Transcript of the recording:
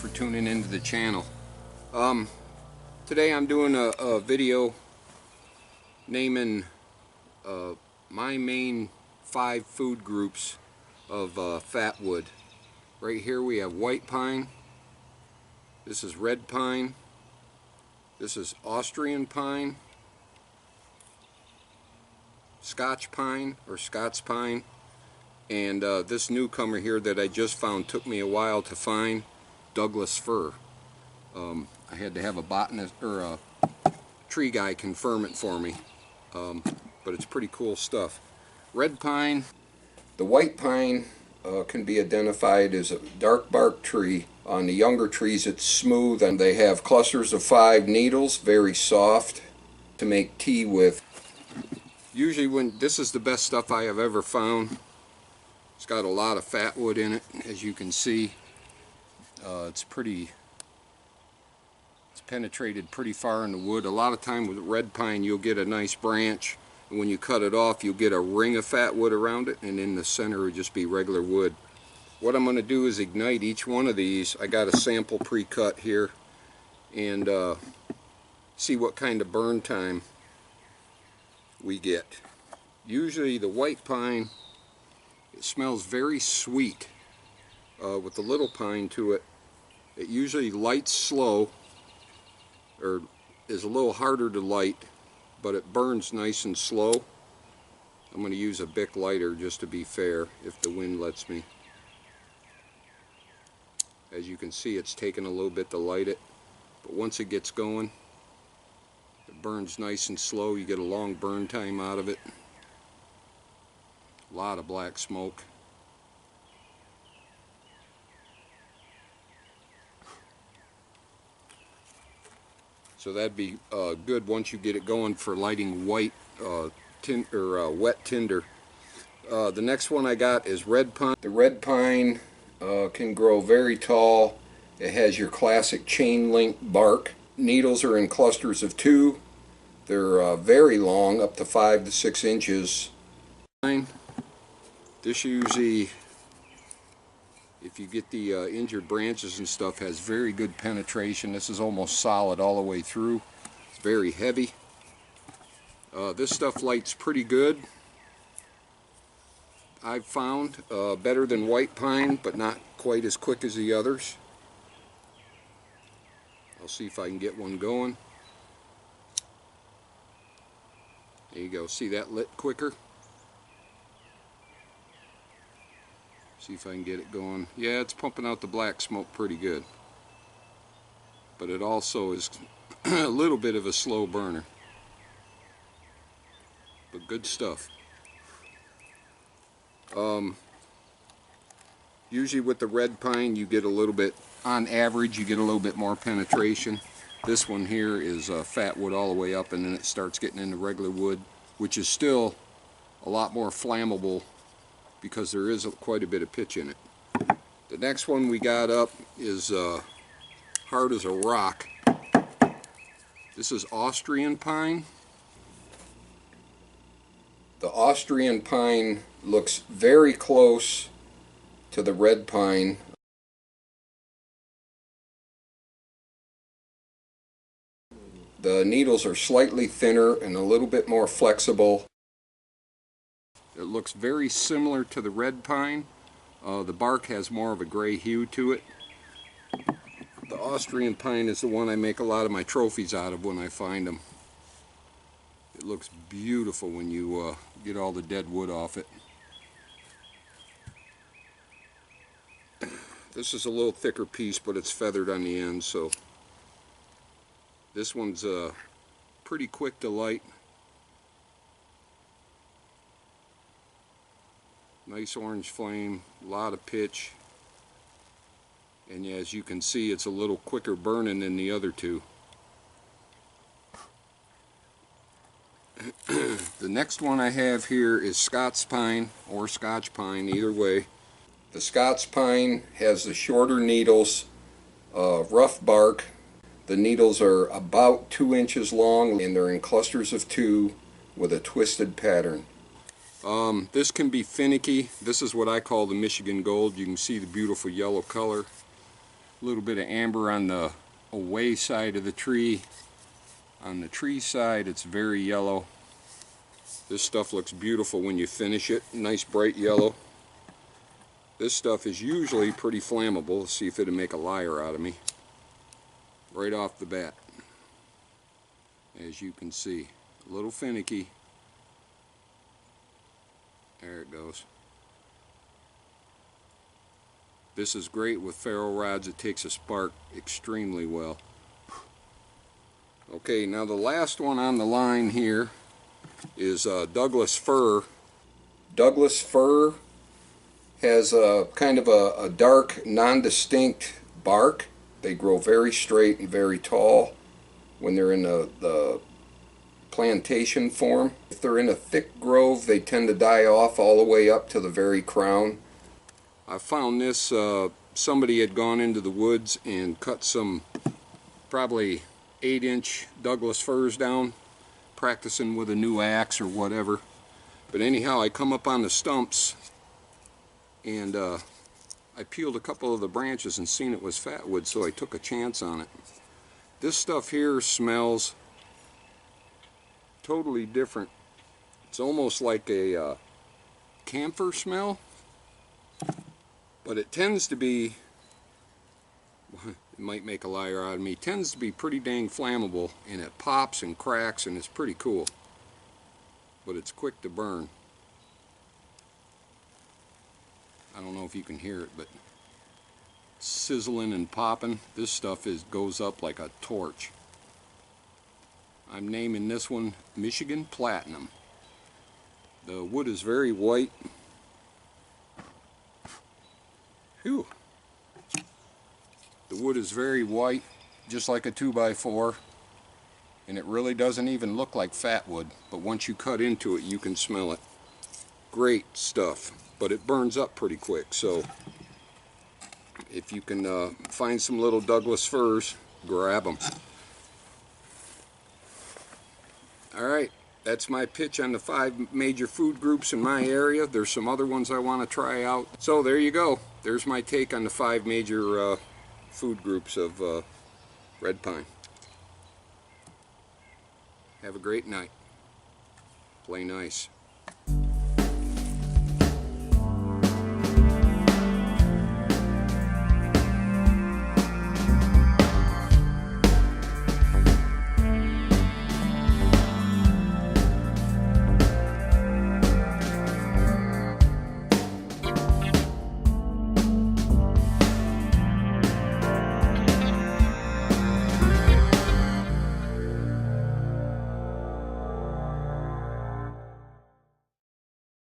for tuning into the channel. Today I'm doing a video naming my main 5 food groups of FatWood. Right here we have white pine, this is red pine, this is Austrian pine, Scotch pine or Scots pine, and this newcomer here that I just found, took me a while to find, Douglas fir. I had to have a botanist or a tree guy confirm it for me, but it's pretty cool stuff. Red pine, the white pine can be identified as a dark bark tree. On the younger trees it's smooth and they have clusters of 5 needles, very soft to make tea with. Usually when this is the best stuff I have ever found. It's got a lot of FatWood in it, as you can see. It's penetrated pretty far in the wood. A lot of time with red pine you'll get a nice branch, and when you cut it off you'll get a ring of FatWood around it, and in the center will just be regular wood. What I'm going to do is ignite each one of these. I got a sample pre-cut here, and see what kind of burn time we get. Usually the white pine, it smells very sweet. With the little pine to it, it usually lights slow, or is a little harder to light, but it burns nice and slow. I'm going to use a Bic lighter just to be fair, if the wind lets me. As you can see, it's taking a little bit to light it, but once it gets going, it burns nice and slow. You get a long burn time out of it. A lot of black smoke. So that'd be good once you get it going for lighting white wet tinder. The next one I got is red pine. The red pine can grow very tall. It has your classic chain link bark. Needles are in clusters of 2. They're very long, up to 5 to 6 inches. This usually, if you get the injured branches and stuff, has very good penetration. This is almost solid all the way through. It's very heavy. This stuff lights pretty good. I've found better than white pine, but not quite as quick as the others. I'll see if I can get one going. There you go. See that lit quicker? See if I can get it going. Yeah, it's pumping out the black smoke pretty good. But it also is a little bit of a slow burner. But good stuff. Usually with the red pine you get a little bit, on average you get a little bit more penetration. This one here is FatWood all the way up, and then it starts getting into regular wood, which is still a lot more flammable because there is quite a bit of pitch in it. The next one we got up is hard as a rock. This is Austrian pine. The Austrian pine looks very close to the red pine. The needles are slightly thinner and a little bit more flexible. It looks very similar to the red pine. The bark has more of a gray hue to it. The Austrian pine is the one I make a lot of my trophies out of when I find them. It looks beautiful when you get all the dead wood off it. This is a little thicker piece, but it's feathered on the end, so this one's pretty quick to light. Nice orange flame, a lot of pitch, and as you can see it's a little quicker burning than the other two. The next one I have here is Scots Pine or Scotch Pine, either way. The Scots Pine has the shorter needles, rough bark. The needles are about 2 inches long and they're in clusters of 2 with a twisted pattern. This can be finicky. This is what I call the Michigan Gold. You can see the beautiful yellow color. A little bit of amber on the away side of the tree. On the tree side, it's very yellow. This stuff looks beautiful when you finish it. Nice bright yellow. This stuff is usually pretty flammable. Let's see if it'll make a liar out of me. Right off the bat. As you can see. A little finicky. There it goes. This is great with ferro rods. It takes a spark extremely well. Okay, now the last one on the line here is Douglas fir. Douglas fir has a kind of a dark, non-distinct bark. They grow very straight and very tall when they're in the plantation form. If they're in a thick grove, they tend to die off all the way up to the very crown. I found this, somebody had gone into the woods and cut some probably 8-inch Douglas firs down, practicing with a new axe or whatever. But anyhow, I come up on the stumps and I peeled a couple of the branches and seen it was FatWood, so I took a chance on it. This stuff here smells totally different. It's almost like a camphor smell, but it tends to be, it might make a liar out of me, tends to be pretty dang flammable, and it pops and cracks and it's pretty cool, but it's quick to burn. I don't know if you can hear it, but sizzling and popping. This stuff goes up like a torch. I'm naming this one Michigan Platinum. The wood is very white. Phew. The wood is very white, just like a 2x4, and it really doesn't even look like FatWood, but once you cut into it, you can smell it. Great stuff, but it burns up pretty quick, so if you can find some little Douglas firs, grab them. Alright, that's my pitch on the 5 major food groups in my area. There's some other ones I want to try out. So there you go. There's my take on the 5 major food groups of red pine. Have a great night. Play nice.